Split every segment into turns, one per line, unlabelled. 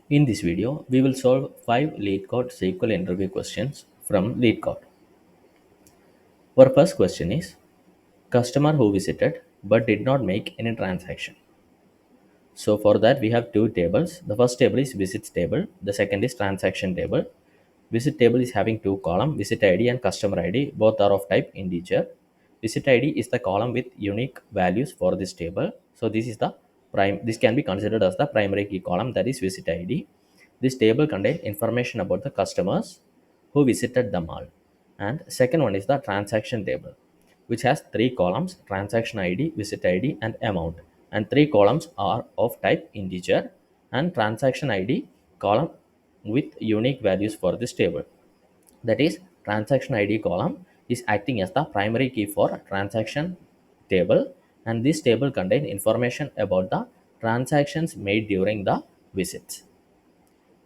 In this video, we will solve 5 LeetCode SQL interview questions from LeetCode. Our first question is customer who visited but did not make any transaction. So for that we have two tables. The first table is visits table, the second is transaction table. Visit table is having two columns, visit ID and customer ID, both are of type integer. Visit ID is the column with unique values for this table. So this can be considered as the primary key column, that is visit ID. This table contains information about the customers who visited the mall. And second one is the transaction table, which has three columns: transaction ID, visit ID, and amount. And three columns are of type integer, and transaction ID column with unique values for this table. That is, transaction ID column is acting as the primary key for transaction table, and this table contains information about the transactions made during the visits.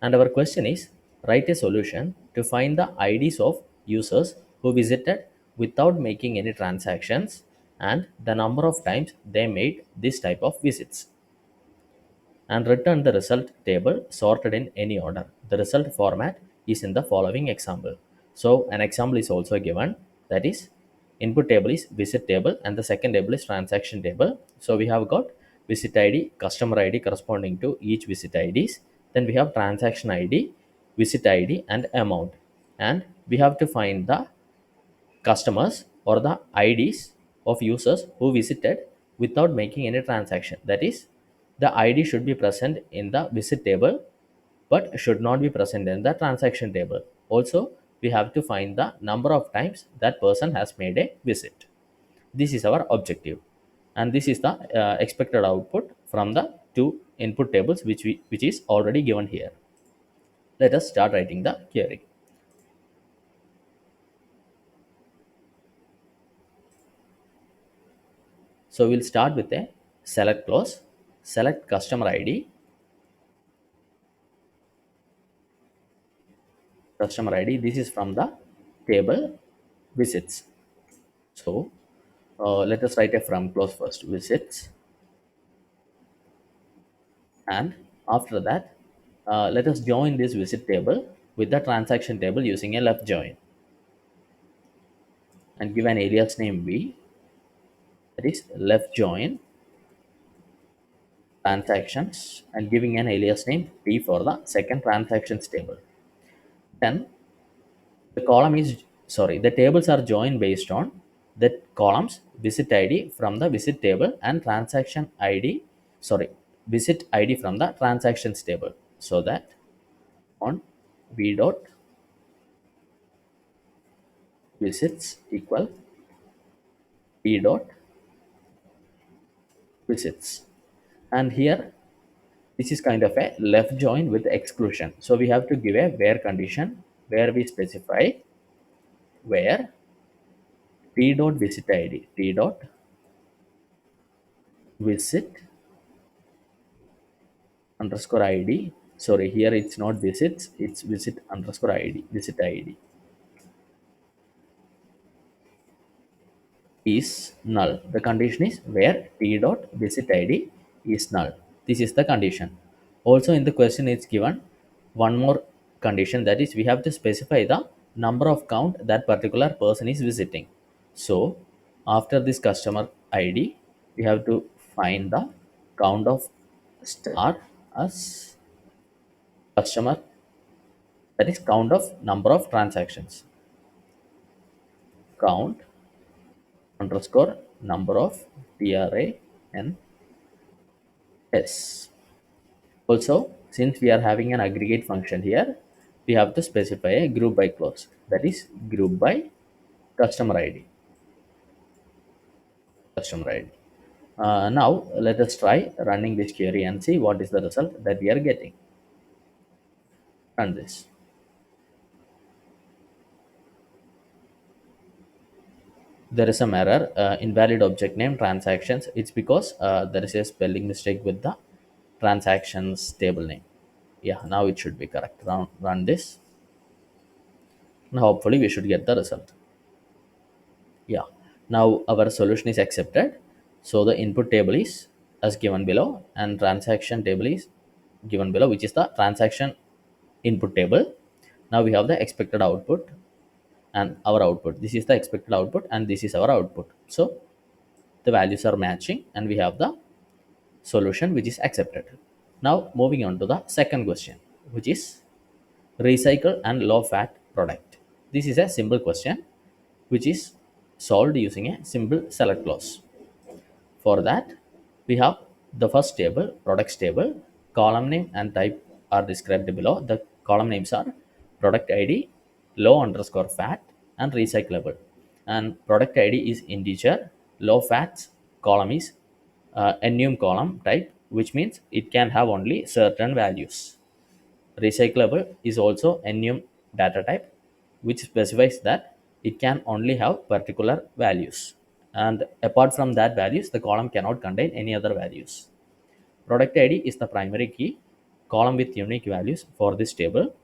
And our question is, write a solution to find the IDs of users who visited without making any transactions and the number of times they made this type of visits, and return the result table sorted in any order. The result format is in the following example. So an example is also given, that is, input table is visit table and the second table is transaction table. So we have got visit ID, customer ID corresponding to each visit IDs. Then we have transaction ID, visit ID, and amount. And we have to find the customers or the IDs of users who visited without making any transaction. That is, the ID should be present in the visit table but should not be present in the transaction table. Also, we have to find the number of times that person has made a visit. This is our objective, and this is the expected output from the two input tables which is already given here. Let us start writing the query. So we'll start with a select clause, select customer ID, customer ID. This is from the table visits. So let us write a from clause first, visits, and after that, let us join this visit table with the transaction table using a left join, and give an alias name v, that is left join transactions, and giving an alias name p for the second transactions table. Then the column is the tables are joined based on the columns visit id from the visit table and transaction id, sorry, visit id from the transactions table. So that on v dot visits equal p dot visits, and here this is kind of a left join with exclusion. So we have to give a where condition where we specify where p dot visit id, p dot visit underscore id, sorry, here it's not visits, it's visit underscore id, visit id is null. The condition is where t dot visit id is null. This is the condition. Also in the question it's given one more condition, that is we have to specify the number of count that particular person is visiting. So after this customer id we have to find the count of star as customer, that is count of number of transactions, count underscore number of trans. Also, since we are having an aggregate function here, we have to specify a group by clause, that is group by customer id, customer id. Now let us try running this query and see what is the result that we are getting. Run this. There is some error, invalid object name transactions. It's because there is a spelling mistake with the transactions table name. Yeah, now it should be correct. Run this. Now hopefully we should get the result. Yeah, now our solution is accepted. So the input table is as given below and transaction table is given below, which is the transaction input table. Now we have the expected output and our output. This is the expected output and this is our output. So the values are matching and we have the solution which is accepted. Now moving on to the second question, which is recycle and low fat product. This is a simple question which is solved using a simple select clause. For that, we have the first table, products table, column name and type are described below. The column names are product ID, low underscore fat, and recyclable. And product ID is integer, low fats column is enum column type, which means it can have only certain values. Recyclable is also enum data type, which specifies that it can only have particular values. And apart from that values, the column cannot contain any other values. Product ID is the primary key, column with unique values for this table.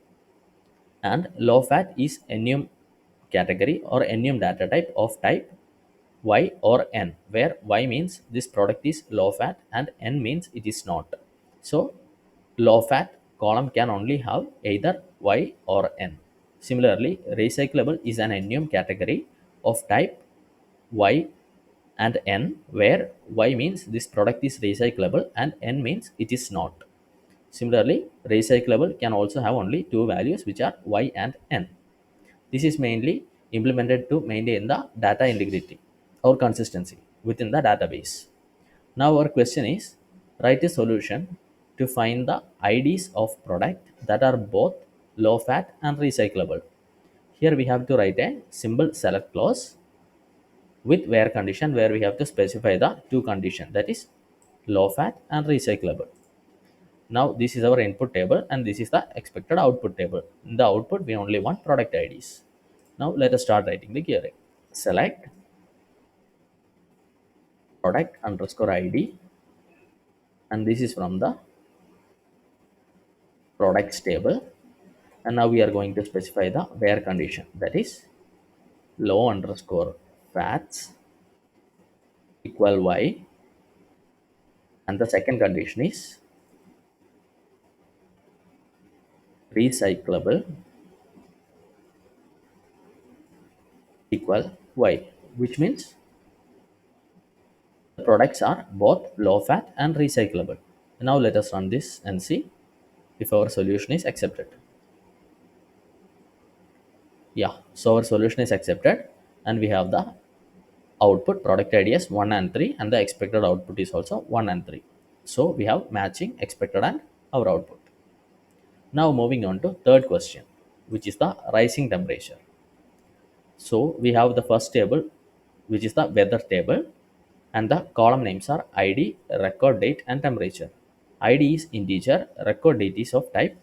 And low fat is enum category or enum data type of type Y or N, where Y means this product is low fat and N means it is not. So, low fat column can only have either Y or N. Similarly, recyclable is an enum category of type Y and N, where Y means this product is recyclable and N means it is not. Similarly, recyclable can also have only two values, which are Y and N. This is mainly implemented to maintain the data integrity or consistency within the database. Now our question is, write a solution to find the IDs of product that are both low fat and recyclable. Here we have to write a simple select clause with where condition, where we have to specify the two condition, that is low fat and recyclable. Now this is our input table and this is the expected output table. In the output we only want product IDs. Now let us start writing the query. Select product underscore ID, and this is from the products table. And now we are going to specify the where condition, that is low underscore fats equal Y, and the second condition is recyclable equal Y, which means the products are both low fat and recyclable. Now let us run this and see if our solution is accepted. Yeah, so our solution is accepted and we have the output product ID is 1 and 3 and the expected output is also 1 and 3. So we have matching expected and our output. Now moving on to third question, which is the rising temperature. So we have the first table, which is the weather table, and the column names are ID, record date, and temperature. ID is integer, record date is of type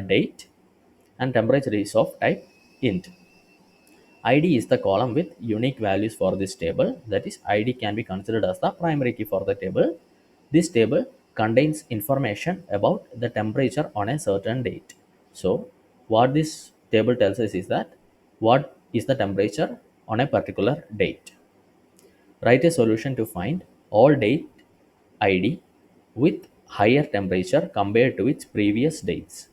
date, and temperature is of type int. ID is the column with unique values for this table. That is, ID can be considered as the primary key for the table. This table contains information about the temperature on a certain date. So, what this table tells us is that what is the temperature on a particular date. Write a solution to find all date ID with higher temperature compared to its previous dates.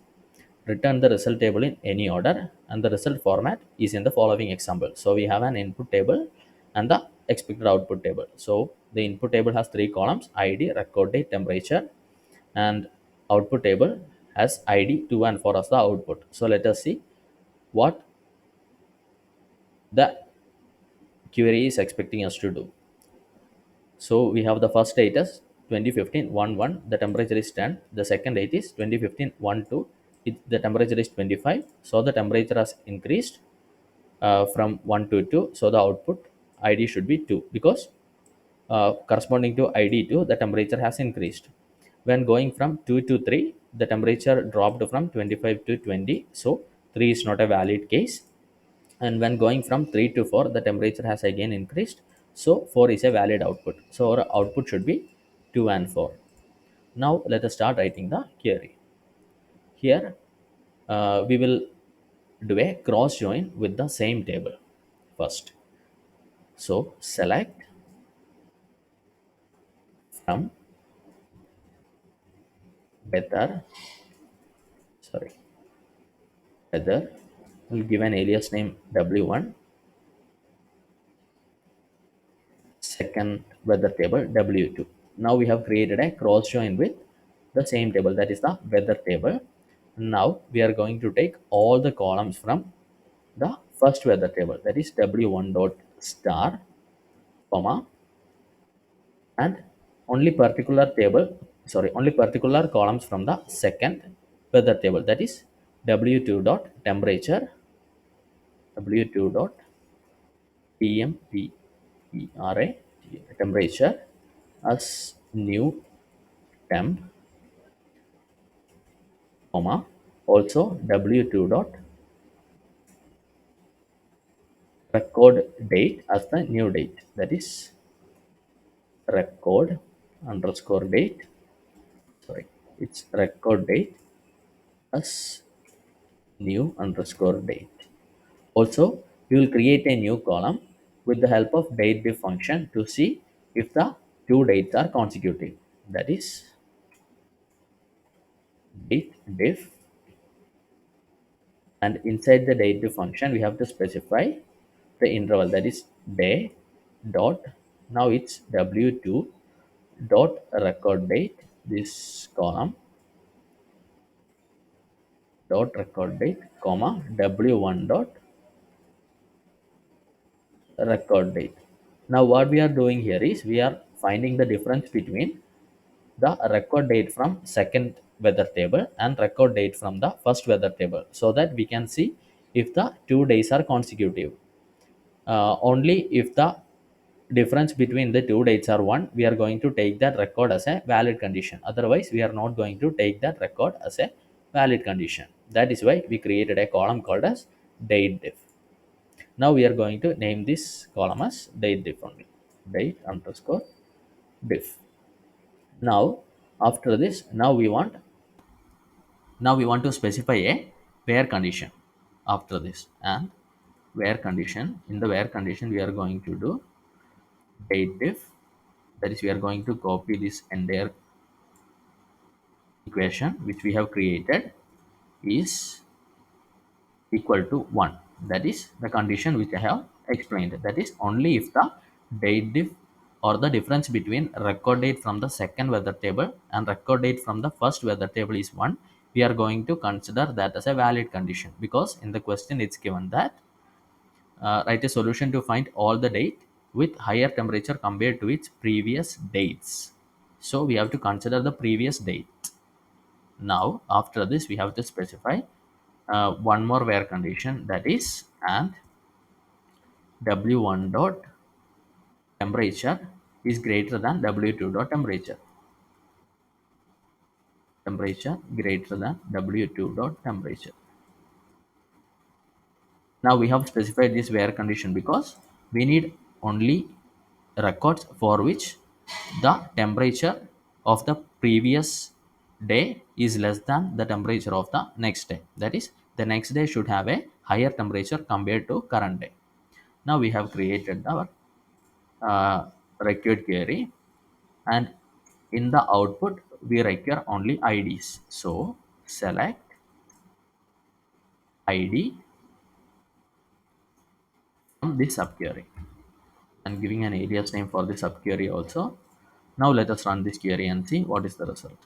Return the result table in any order and the result format is in the following example. So we have an input table and the expected output table. So the input table has three columns: ID, record date, temperature, and output table has ID 2 and 4 as the output. So let us see what the query is expecting us to do. So we have the first date as 2015 1 the temperature is 10. The second date is 2015 1 2, the temperature is 25. So the temperature has increased from 1 to 2. So the output ID should be 2 because corresponding to ID 2, the temperature has increased. When going from 2 to 3, the temperature dropped from 25 to 20. So 3 is not a valid case. And when going from 3 to 4, the temperature has again increased. So 4 is a valid output. So our output should be 2 and 4. Now let us start writing the query. Here we will do a cross join with the same table first. So select from whether, sorry, whether we'll give an alias name w1, second weather table w2. Now we have created a cross join with the same table, that is the weather table. Now we are going to take all the columns from the first weather table, that is w1 dot star, comma, and only particular columns from the second weather table, that is w2 dot temperature, w2 dot tempera, temperature, as new temp, comma, also w2 dot record date as the new date, that is record underscore date, sorry, it's record date as new underscore date. Also, we will create a new column with the help of datediff function to see if the two dates are consecutive, that is datediff, and inside the datediff function we have to specify the interval, that is day dot, now it's w2 dot record date, this column dot record date, comma, w1 dot record date. Now what we are doing here is we are finding the difference between the record date from second weather table and record date from the first weather table, so that we can see if the 2 days are consecutive. Only if the difference between the two dates are 1, we are going to take that record as a valid condition. Otherwise we are not going to take that record as a valid condition. That is why we created a column called as datediff. Now we are going to name this column as datediff only, date underscore diff. Now after this, now we want to specify a where condition after this, and where condition, in the where condition we are going to do datediff, that is we are going to copy this entire equation which we have created is equal to 1, that is the condition which I have explained, that is only if the date diff or the difference between record date from the second weather table and record date from the first weather table is 1, we are going to consider that as a valid condition, because in the question it's given that write a solution to find all the date with higher temperature compared to its previous dates. So we have to consider the previous date. Now after this we have to specify one more where condition, that is and w1 dot temperature is greater than w2 dot temperature, temperature greater than w2 dot temperature. Now we have specified this where condition because we need only records for which the temperature of the previous day is less than the temperature of the next day, that is the next day should have a higher temperature compared to current day. Now we have created our required query, and in the output we require only IDs, so select ID from this subquery and giving an alias name for this subquery also. Now let us run this query and see what is the result.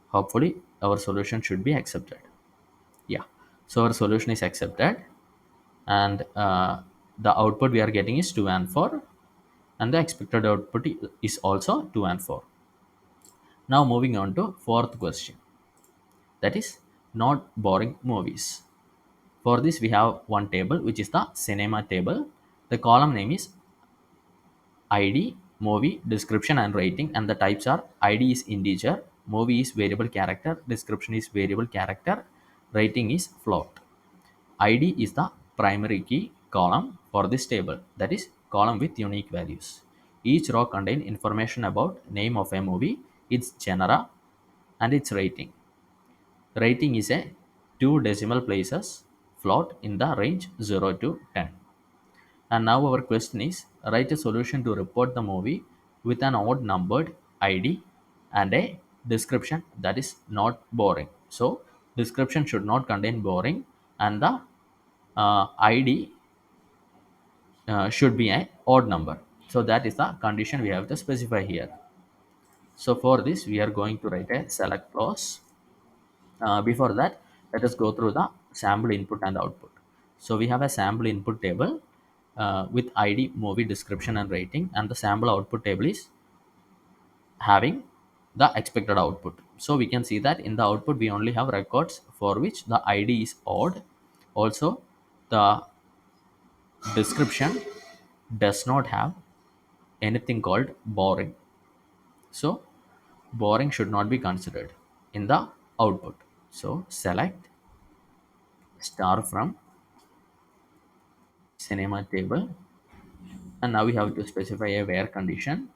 Hopefully our solution should be accepted. Yeah, so our solution is accepted, and the output we are getting is 2 and 4, and the expected output is also 2 and 4. Now moving on to fourth question, that is not boring movies. For this we have one table which is the cinema table. The column name is ID, movie, description and rating, and the types are ID is integer, movie is variable character, description is variable character, rating is float. ID is the primary key column for this table, that is column with unique values. Each row contains information about name of a movie, its genre and its rating. Rating is a two decimal places float in the range 0 to 10. And now our question is write a solution to report the movie with an odd numbered ID and a description that is not boring. So description should not contain boring, and the id should be an odd number. So that is the condition we have to specify here. So for this we are going to write a select clause. Before that, let us go through the sample input and output. So we have a sample input table with id, movie, description and rating, and the sample output table is having the expected output. So we can see that in the output we only have records for which the id is odd. Also, the description does not have anything called boring. So boring should not be considered in the output. So select star from cinema table, and now we have to specify a where condition,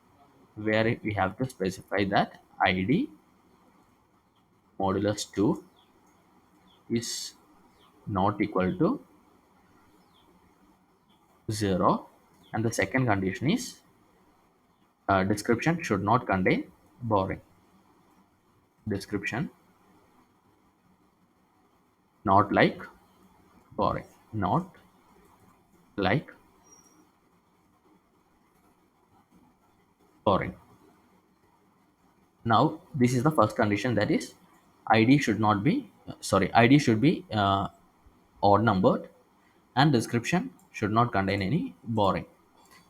where we have to specify that id modulus 2 is not equal to 0, and the second condition is description should not contain boring. Description not like boring, not like boring. Now this is the first condition, that is id should not be id should be odd numbered, and description should not contain any boring.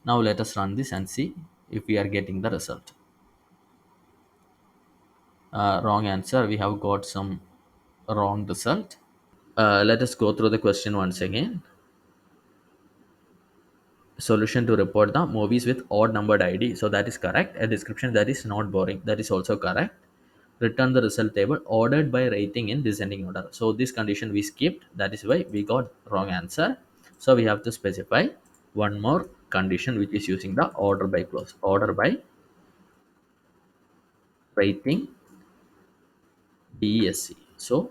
Now let us run this and see if we are getting the result. Wrong answer, we have got some wrong result. Let us go through the question once again. Solution to report the movies with odd numbered id, so that is correct. A description that is not boring, that is also correct. Return the result table ordered by rating in descending order, so this condition we skipped, that is why we got wrong answer. So we have to specify one more condition which is using the order by clause, order by rating desc. So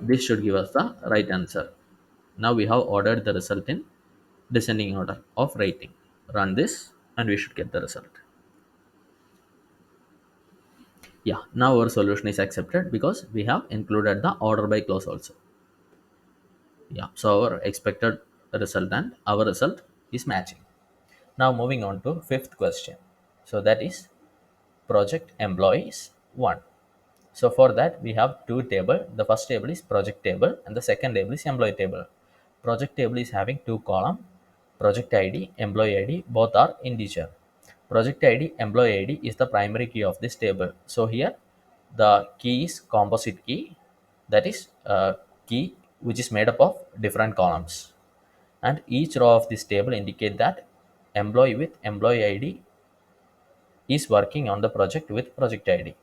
this should give us the right answer. Now we have ordered the result in descending order of rating. Run this and we should get the result. Yeah, now our solution is accepted because we have included the order by clause also. Yeah, so our expected result and our result is matching. Now moving on to fifth question. So that is project employees 1. So for that we have two table. The first table is project table and the second table is employee table. Project table is having two column, project id, employee id, both are integer. Project id, employee id is the primary key of this table. So here the key is composite key, that is key which is made up of different columns, and each row of this table indicate that employee with employee id is working on the project with project id.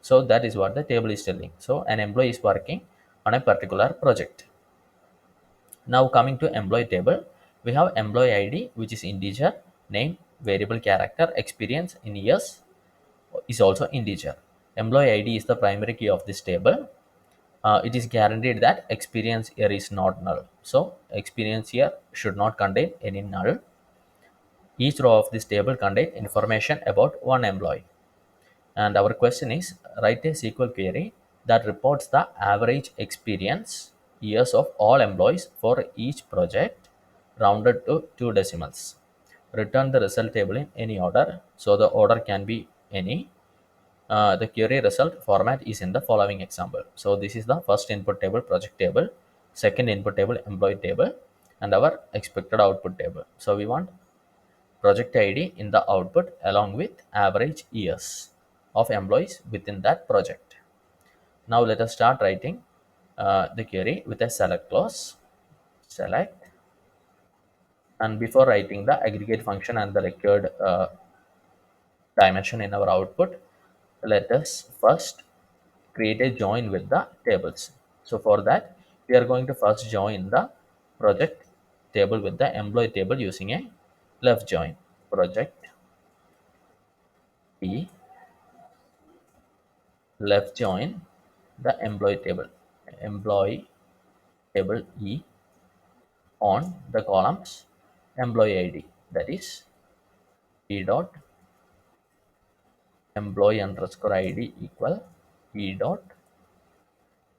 So that is what the table is telling. So an employee is working on a particular project. Now coming to employee table, we have employee id which is integer, name, variable character, experience in years is also integer. Employee id is the primary key of this table. It is guaranteed that experience here is not null. So experience here should not contain any null. Each row of this table contains information about one employee. And our question is, write a SQL query that reports the average experience years of all employees for each project rounded to two decimals. Return the result table in any order. So the order can be any. The query result format is in the following example. So this is the first input table, project table, second input table, employee table, and our expected output table. So we want project id in the output along with average years of employees within that project. Now let us start writing the query with a select clause. Select, and before writing the aggregate function and the required dimension in our output, let us first create a join with the tables. So for that, we are going to first join the project table with the employee table using a left join. Project T left join the employee table E on the columns employee id, that is T dot employee underscore id equal e dot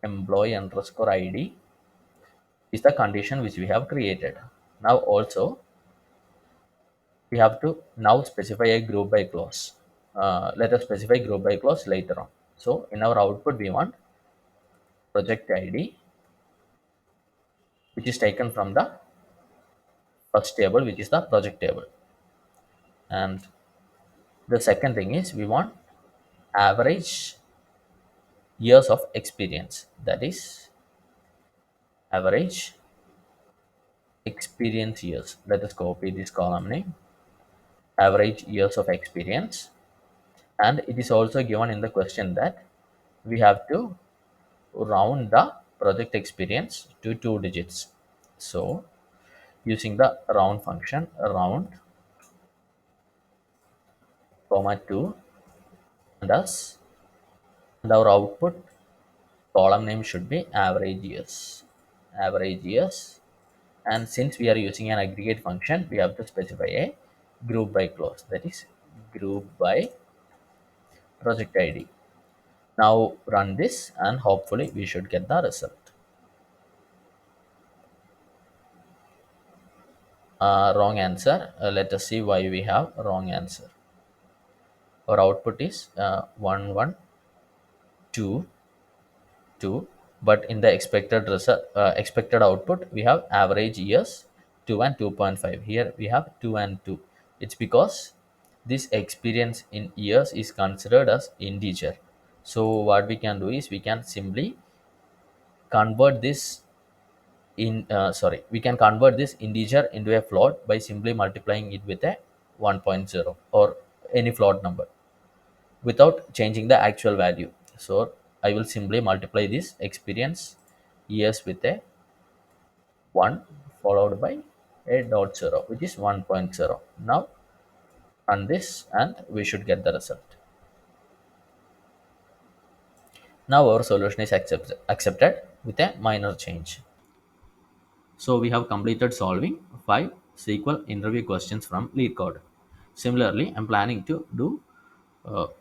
employee underscore id is the condition which we have created. Now also we have to now specify a group by clause. Let us specify group by clause later on. So in our output we want project id, which is taken from the first table, which is the project table. And the second thing is we want average years of experience, that is average experience years. Let us copy this column name, average years of experience. And it is also given in the question that we have to round the project experience to 2 digits. So using the round function, round comma 2, and thus and our output column name should be average years. Average years. And since we are using an aggregate function, we have to specify a group by clause, that is group by project id. Now run this and hopefully we should get the result. Wrong answer. Let us see why we have wrong answer. Our output is 1 1 2 2, but in the expected result, expected output we have average years 2 and 2.5. Here we have 2 and 2. It's because this experience in years is considered as integer. So what we can do is we can simply convert this we can convert this integer into a float by simply multiplying it with a 1.0 or any float number without changing the actual value. So I will simply multiply this experience years with a 1 followed by a dot 0, which is 1.0. Now run this and we should get the result. Now our solution is accepted with a minor change. So we have completed solving 5 SQL interview questions from LeetCode. Similarly, I'm planning to do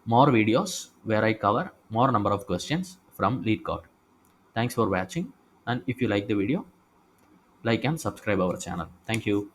more videos where I cover more number of questions from LeetCode. Thanks for watching, and if you like the video, like and subscribe our channel. Thank you.